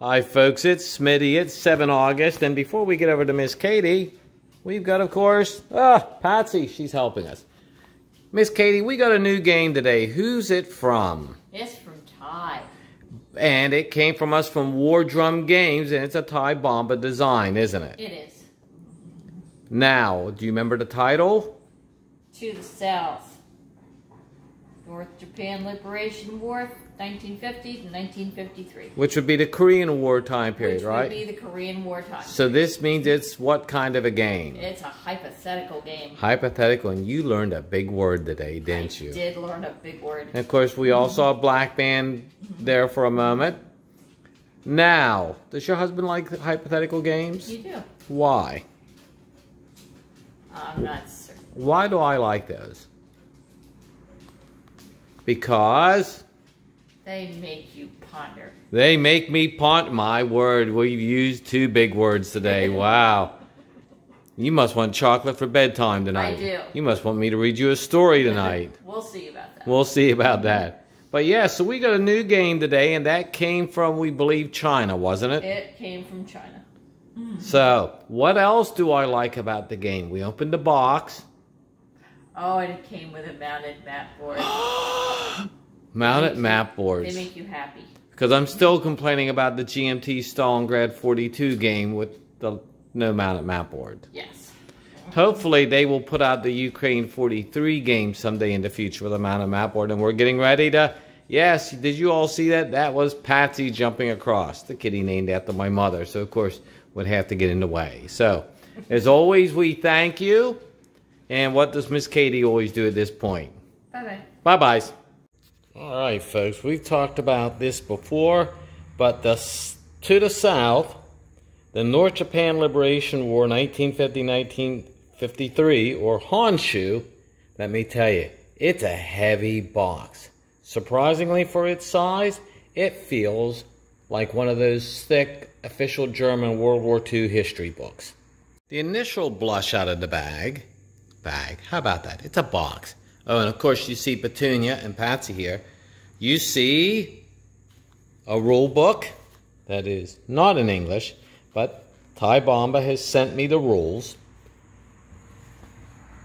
Hi folks, it's Smitty. It's 7 August, and before we get over to Miss Katie, we've got, of course, Patsy. She's helping us. Miss Katie, we got a new game today. Who's it from? It's from Thai. And it came from us from War Drum Games, and it's a Thai Bomba design, isn't it? It is. Now, do you remember the title? To the South. North Japan Liberation War, 1950 to 1953. Which would be the Korean War time period, right? Which would be the Korean War time. So this means it's what kind of a game? It's a hypothetical game. Hypothetical, and you learned a big word today, didn't you? I did learn a big word. And of course, we all saw Black Band there for a moment. Now, does your husband like hypothetical games? You do. Why? I'm not certain. Why do I like those? Because they make you ponder. They make me ponder. My word, we've used 2 big words today. Wow. You must want chocolate for bedtime tonight. I do. You must want me to read you a story tonight. We'll see about that. We'll see about that. But yeah, so we got a new game today, and that came from, we believe, China, wasn't it? It came from China. So, what else do I like about the game? We opened the box. Oh, and it came with a mounted map board. Mounted map boards. They make you happy. Because I'm still complaining about the GMT Stalingrad 42 game with the no mounted map board. Yes. Hopefully they will put out the Ukraine 43 game someday in the future with a mounted map board. And we're getting ready to... Yes, did you all see that? That was Patsy jumping across. The kitty named after my mother. So, of course, would have to get in the way. So, as always, we thank you. And what does Miss Katie always do at this point? Bye-bye. Bye-byes. All right, folks, we've talked about this before, but to the south, the North Japan Liberation War 1950-1953, or Honshu, let me tell you, it's a heavy box. Surprisingly for its size, it feels like one of those thick official German World War II history books. The initial blush out of the bag, how about that? It's a box. Oh, and of course you see Petunia and Patsy here. You see a rule book that is not in English, but Thai Bomba has sent me the rules.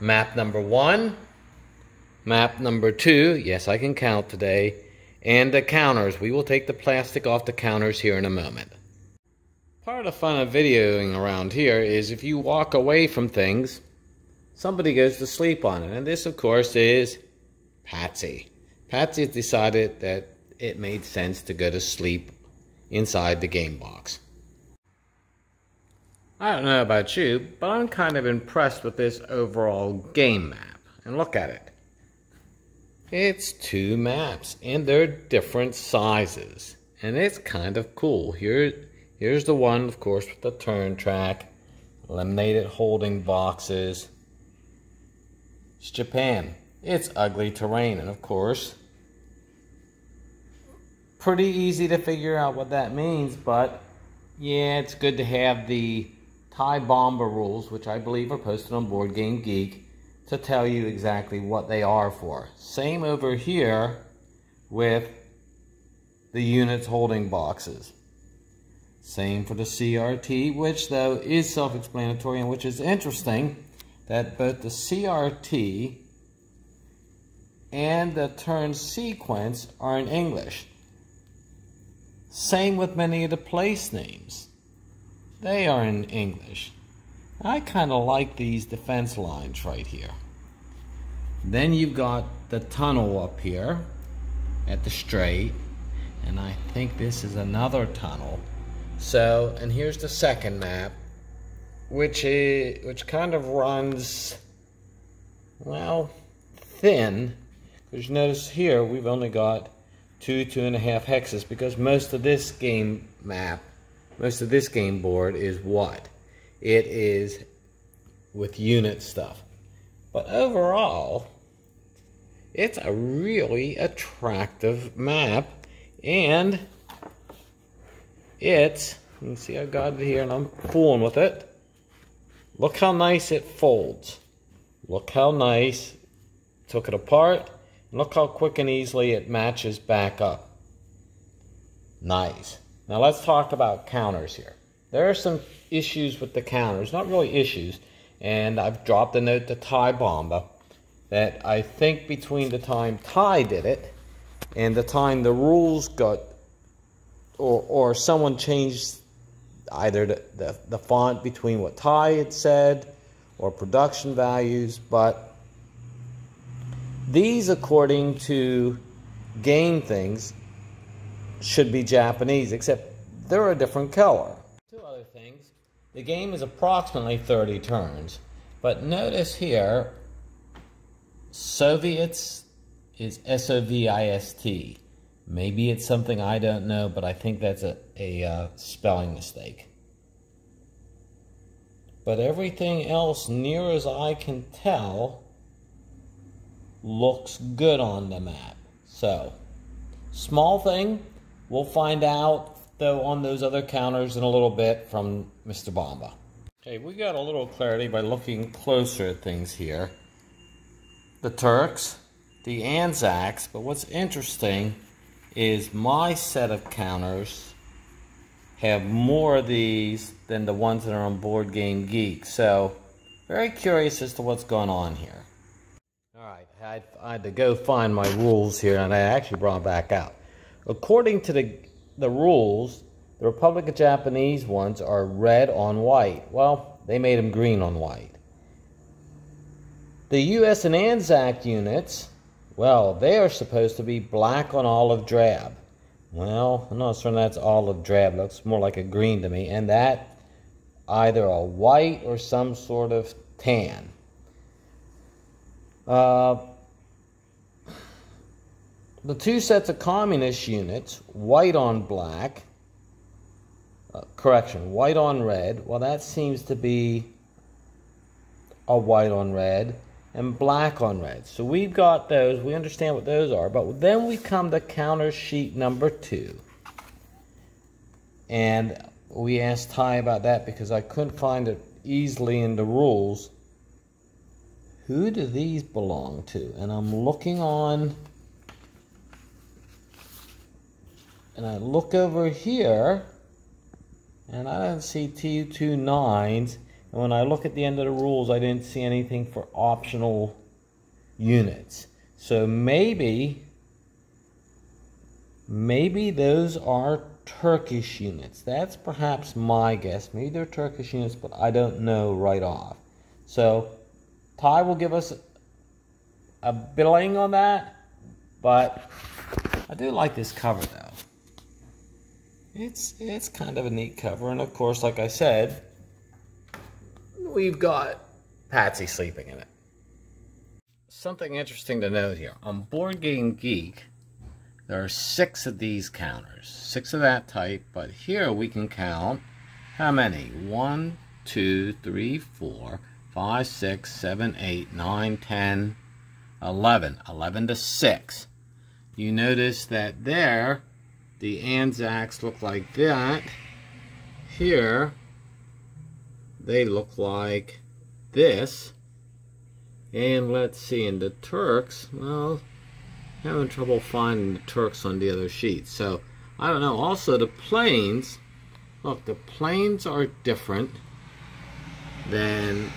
Map number 1, map number 2, yes I can count today, and the counters. We will take the plastic off the counters here in a moment. Part of the fun of videoing around here is if you walk away from things, somebody goes to sleep on it. And this, of course, is Patsy. Patsy has decided that it made sense to go to sleep inside the game box. I don't know about you, but I'm kind of impressed with this overall game map. And look at it. It's 2 maps, and they're different sizes. And it's kind of cool. Here's the one, of course, with the turn track, eliminated holding boxes. It's Japan. It's ugly terrain, and of course, pretty easy to figure out what that means, but yeah, it's good to have the Thai Bomba rules, which I believe are posted on Board Game Geek, to tell you exactly what they are for. Same over here with the units holding boxes. Same for the CRT, which though is self-explanatory and which is interesting, that both the CRT and the turn sequence are in English. Same with many of the place names. They are in English. I kind of like these defense lines right here. Then you've got the tunnel up here at the straight, and I think this is another tunnel. So, and here's the second map, which kind of runs, well, thin. Because notice here we've only got 2.5 hexes, because most of this game map, most of this game board is what? It is with unit stuff. But overall, it's a really attractive map, and it's, you can see I got it here and I'm fooling with it. Look how nice it folds. Look how nice. Took it apart. Look how quick and easily it matches back up. Nice. Now let's talk about counters here. There are some issues with the counters, not really issues, and I've dropped a note to Ty Bomba that I think between the time Ty did it and the time the rules got, or someone changed either the font between what Ty had said or production values, but these, according to Game Things, should be Japanese, except they're a different color. Two other things. The game is approximately 30 turns, but notice here, Soviets is S-O-V-I-S-T. Maybe it's something I don't know, but I think that's a spelling mistake. But everything else, near as I can tell, looks good on the map. So, small thing, we'll find out though on those other counters in a little bit from Mr. Bomba. Okay, we got a little clarity by looking closer at things here. The Turks, the Anzacs, but what's interesting is my set of counters have more of these than the ones that are on Board Game Geek. So, very curious as to what's going on here. Alright, I had to go find my rules here, and I actually brought them back out. According to the rules, the Republic of Japanese ones are red on white. Well, they made them green on white. The US and Anzac units, well, they are supposed to be black on olive drab. Well, I'm not certain that's olive drab. Looks more like a green to me. And that, either a white or some sort of tan. The two sets of communist units, white on black, white on red. Well, that seems to be a white on red and black on red. So we've got those. We understand what those are. But then we come to counter sheet number 2. And we asked Ty about that because I couldn't find it easily in the rules. Who do these belong to? And I'm looking on, and I look over here, and I don't see Tu-29s. And when I look at the end of the rules, I didn't see anything for optional units. So maybe those are Turkish units. That's perhaps my guess. Maybe they're Turkish units, but I don't know right off. So Ty will give us a billing on that, but I do like this cover though. It's kind of a neat cover, and of course, like I said, we've got Patsy sleeping in it. Something interesting to note here. On Board Game Geek, there are 6 of these counters. 6 of that type, but here we can count how many? 1, 2, 3, 4, 5, 6, 7, 8, 9, 10, 11. 11 to 6. You notice that there, the Anzacs look like that. Here, they look like this. And let's see, in the Turks, well, having trouble finding the Turks on the other sheet. So, I don't know. Also, the planes, look, the planes are different than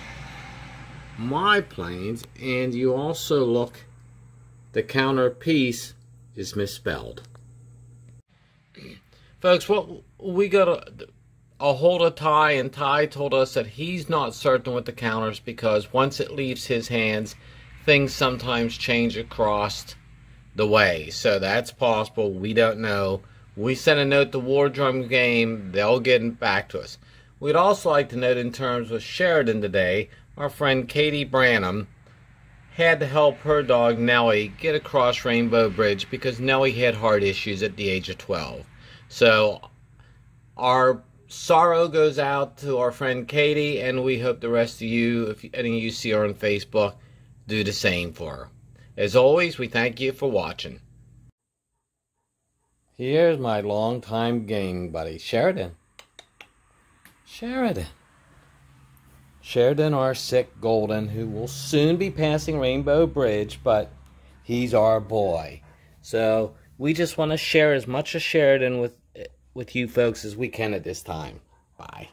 my planes. And you also look, the counter piece is misspelled. Folks, well, we got a hold of Ty, and Ty told us that he's not certain with the counters because once it leaves his hands, things sometimes change across the way. So that's possible. We don't know. We sent a note to War Drum Game. They'll get back to us. We'd also like to note in terms with Sheridan today, our friend Katie Branham had to help her dog Nellie get across Rainbow Bridge because Nellie had heart issues at the age of 12. So our sorrow goes out to our friend Katie, and we hope the rest of you, if any of you see her on Facebook, do the same for her. As always, we thank you for watching. Here's my longtime gaming buddy, Sheridan. Sheridan, our sick Golden, who will soon be passing Rainbow Bridge, but he's our boy. So we just want to share as much as Sheridan with you folks as we can at this time. Bye.